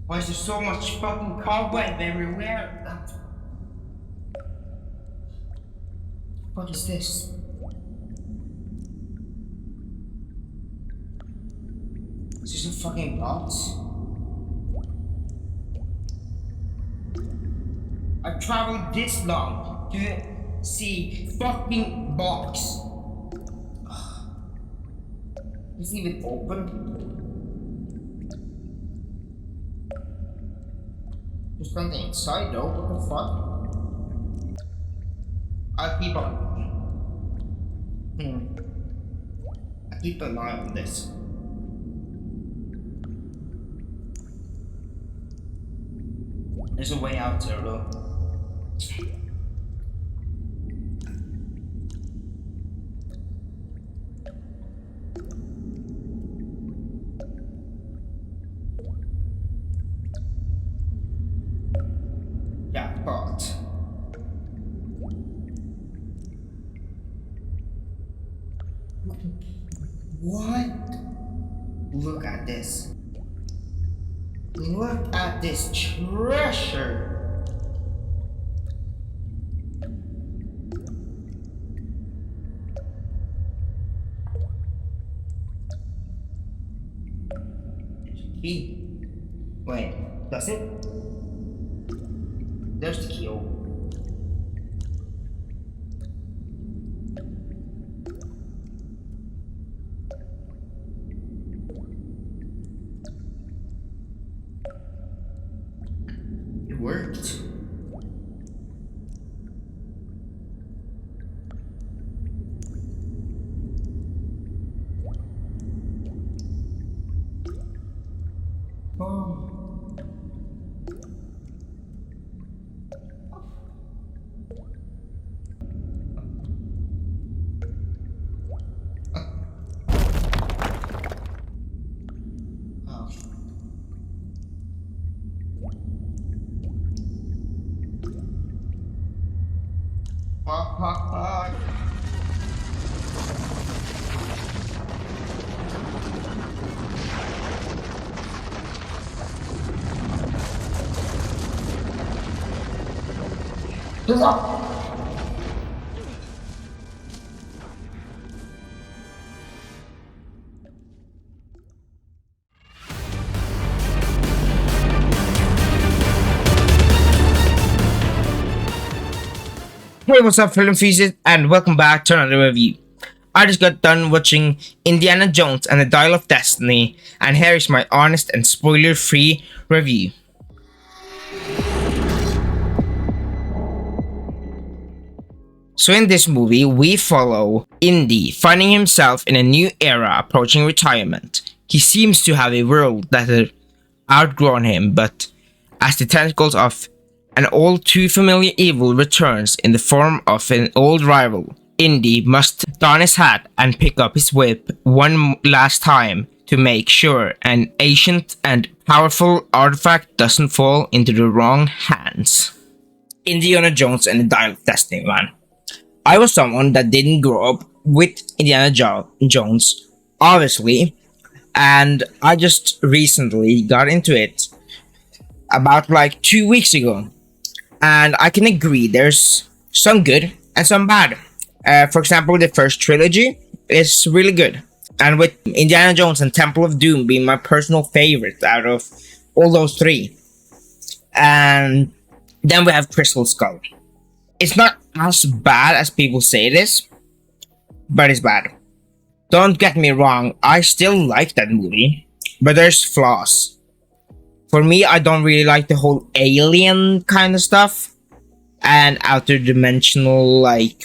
Why is there so much fucking cobweb everywhere? What is this? Is this a fucking box? I've traveled this long to see fucking box. It's even open. There's something inside though, what the fuck? I'll keep on. I keep an eye on this. There's a way out there though. Jackpot. What? Look at this. Look at this treasure. Key. Wait, does it? There's the key. It worked. Oh. Hey, what's up, film enthusiasts, and welcome back to another review. I just got done watching Indiana Jones and the Dial of Destiny, and here is my honest and spoiler-free review. So in this movie, we follow Indy finding himself in a new era approaching retirement. He seems to have a world that has outgrown him, but as the tentacles of an all too familiar evil returns in the form of an old rival, Indy must don his hat and pick up his whip one last time to make sure an ancient and powerful artifact doesn't fall into the wrong hands. Indiana Jones and the Dial of Destiny, man. I was someone that didn't grow up with Indiana Jones, obviously, and I just recently got into it about like 2 weeks ago. And I can agree, there's some good and some bad. For example, the first trilogy is really good. And with Indiana Jones and Temple of Doom being my personal favorite out of all those three. And then we have Crystal Skull. It's not as bad as people say it is, but it's bad. Don't get me wrong, I still like that movie, but there's flaws. For me, I don't really like the whole alien kind of stuff and outer dimensional like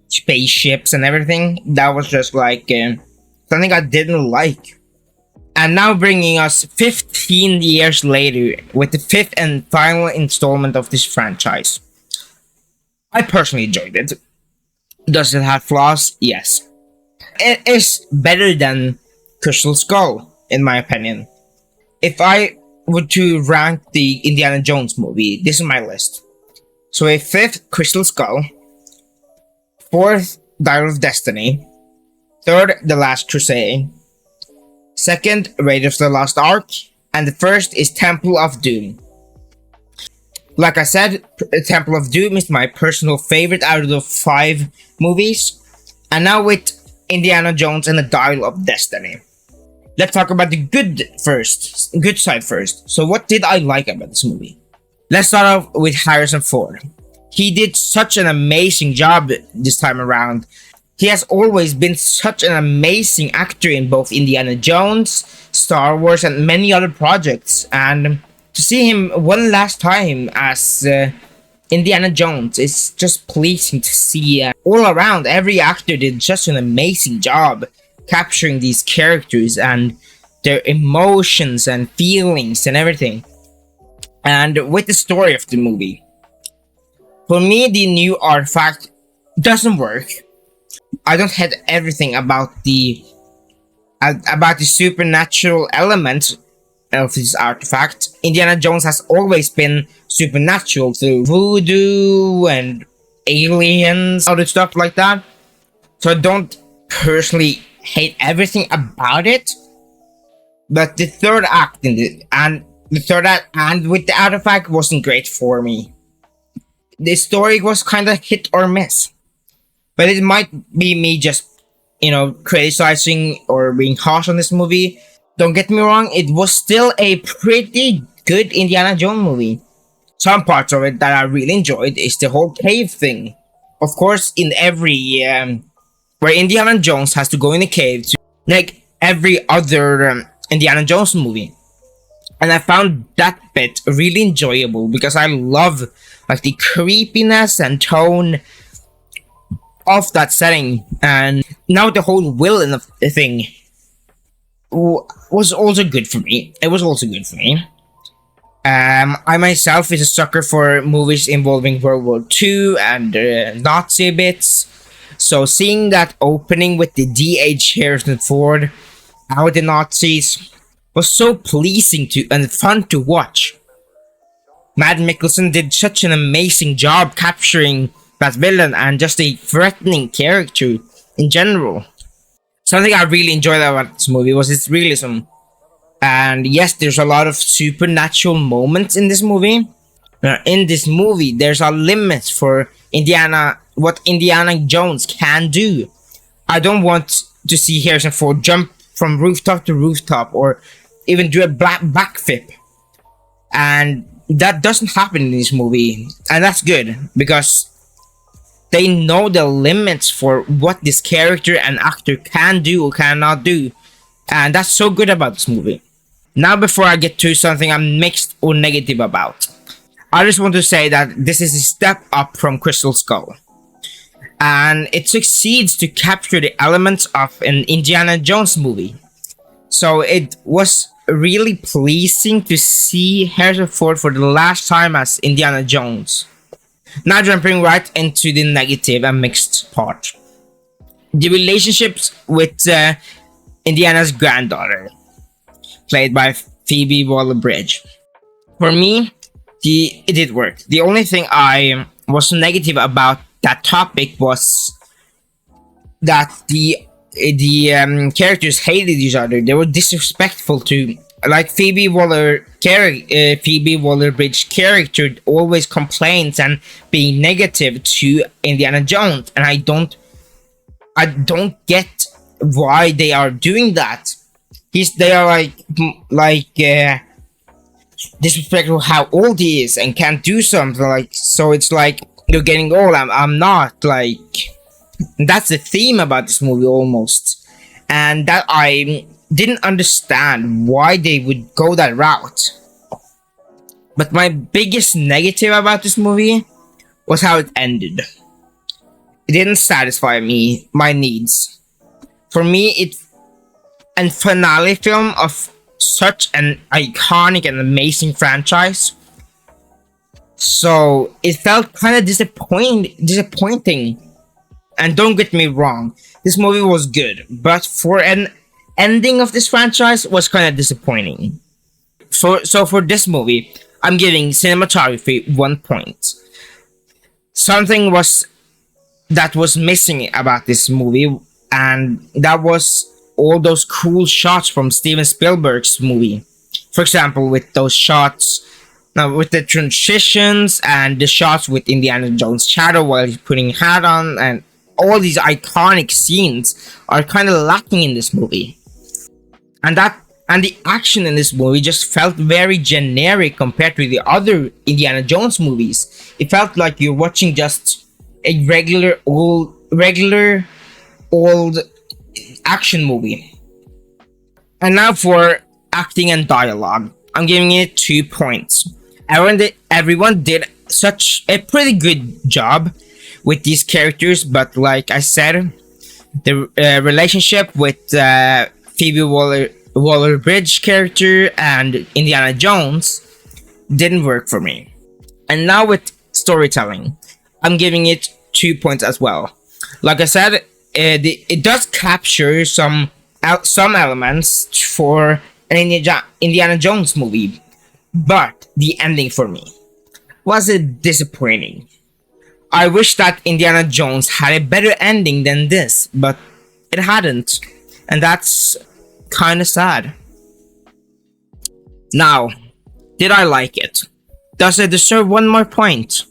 spaceships and everything. That was just like something I didn't like. And now bringing us 15 years later with the fifth and final installment of this franchise. I personally enjoyed it. Does it have flaws? Yes. It is better than Crystal Skull, in my opinion. If I were to rank the Indiana Jones movie, this is my list. So a fifth, Crystal Skull. Fourth, Dial of Destiny. Third, The Last Crusade. Second, Raiders of the Lost Ark. And the first is Temple of Doom. Like I said, Temple of Doom is my personal favorite out of the 5 movies. And now with Indiana Jones and the Dial of Destiny. Let's talk about the good side first. So what did I like about this movie? Let's start off with Harrison Ford. He did such an amazing job this time around. He has always been such an amazing actor in both Indiana Jones, Star Wars, and many other projects. And to see him one last time as Indiana Jones is just pleasing to see. All around, every actor did just an amazing job capturing these characters and their emotions and feelings and everything. And with the story of the movie, for me, the new artifact doesn't work. I don't hate everything about the supernatural element of this artifact. Indiana Jones has always been supernatural through voodoo and aliens, other stuff like that. So I don't personally hate everything about it. But the third act with the artifact wasn't great for me. The story was kind of hit or miss. But it might be me just, criticizing or being harsh on this movie. Don't get me wrong, it was still a pretty good Indiana Jones movie. Some parts of it that I really enjoyed is the whole cave thing. Of course, in every where Indiana Jones has to go in a cave, like every other Indiana Jones movie. And I found that bit really enjoyable because I love like the creepiness and tone of that setting. And now the whole villain of the thing was also good for me. It was also good for me. I myself is a sucker for movies involving World War II and Nazi bits. So seeing that opening with the D.H. Harrison Ford out with the Nazis was so pleasing and fun to watch. Matt Mikkelsen did such an amazing job capturing that villain and just a threatening character in general. Something I really enjoyed about this movie was its realism. And yes, there's a lot of supernatural moments in this movie. In this movie, there's a limit for what Indiana Jones can do. I don't want to see Harrison Ford jump from rooftop to rooftop or even do a backflip. And that doesn't happen in this movie. And that's good because they know the limits for what this character and actor can do or cannot do. And that's so good about this movie. Now, before I get to something I'm mixed or negative about, I just want to say that this is a step up from Crystal Skull. And it succeeds to capture the elements of an Indiana Jones movie. So it was really pleasing to see Harrison Ford for the last time as Indiana Jones. Now jumping right into the negative and mixed part. The relationships with Indiana's granddaughter, played by Phoebe Waller-Bridge. For me, it did work. The only thing I was negative about that topic was that the characters hated each other. They were disrespectful to, like Phoebe Waller-Bridge character always complains and being negative to Indiana Jones, and I don't get why they are doing that. They are disrespectful how old he is and can't do something like. So it's like you're getting old. I'm not like. That's the theme about this movie almost, and that I didn't understand why they would go that route. But my biggest negative about this movie was how it ended. It didn't satisfy my needs. For me, it's a finale film of such an iconic and amazing franchise. So it felt kind of disappointing. And don't get me wrong, this movie was good, but for an ending of this franchise was kind of disappointing. So for this movie, I'm giving cinematography 1 point. Something that was missing about this movie, and that was all those cool shots from Steven Spielberg's movie. For example, with those shots, now with the transitions and the shots with Indiana Jones' shadow while he's putting a hat on, and all these iconic scenes are kind of lacking in this movie. And the action in this movie just felt very generic compared to the other Indiana Jones movies. It felt like you're watching just a regular old action movie. And now for acting and dialogue, I'm giving it 2 points. Everyone did such a pretty good job with these characters, but like I said, the relationship with Phoebe Waller-Bridge character and Indiana Jones didn't work for me. And now with storytelling, I'm giving it 2 points as well. Like I said, it does capture some elements for an Indiana Jones movie, but the ending for me was disappointing. I wish that Indiana Jones had a better ending than this, but it hadn't, and that's kind of sad. Now, did I like it? Does it deserve one more point?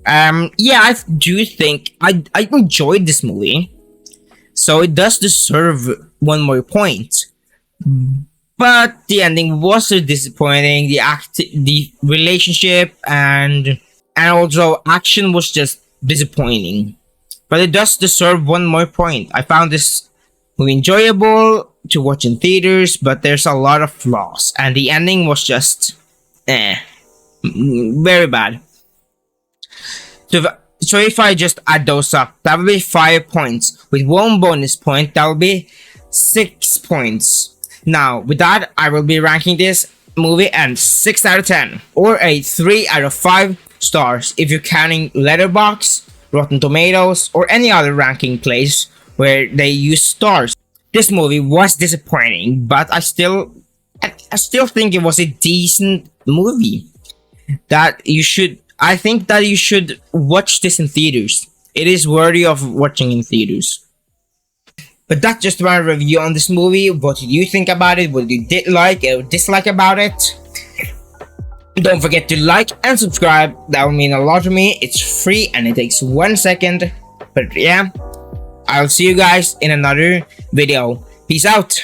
Yeah, I do think I enjoyed this movie, so it does deserve one more point. But the ending was so disappointing. The relationship and also action was just disappointing. But it does deserve one more point. I found this movie enjoyable to watch in theaters, but there's a lot of flaws, and the ending was just very bad. So if I just add those up, that would be 5 points. With one bonus point, that would be 6 points. Now, with that, I will be ranking this movie at 6 out of 10, or a 3 out of 5 stars if you're counting Letterboxd, Rotten Tomatoes, or any other ranking place where they use stars. This movie was disappointing, but I still think it was a decent movie. I think that you should watch this in theaters. It is worthy of watching in theaters. But that's just my review on this movie. What did you think about it? What did you like or dislike about it? Don't forget to like and subscribe. That would mean a lot to me. It's free and it takes 1 second. But yeah, I'll see you guys in another video. Peace out.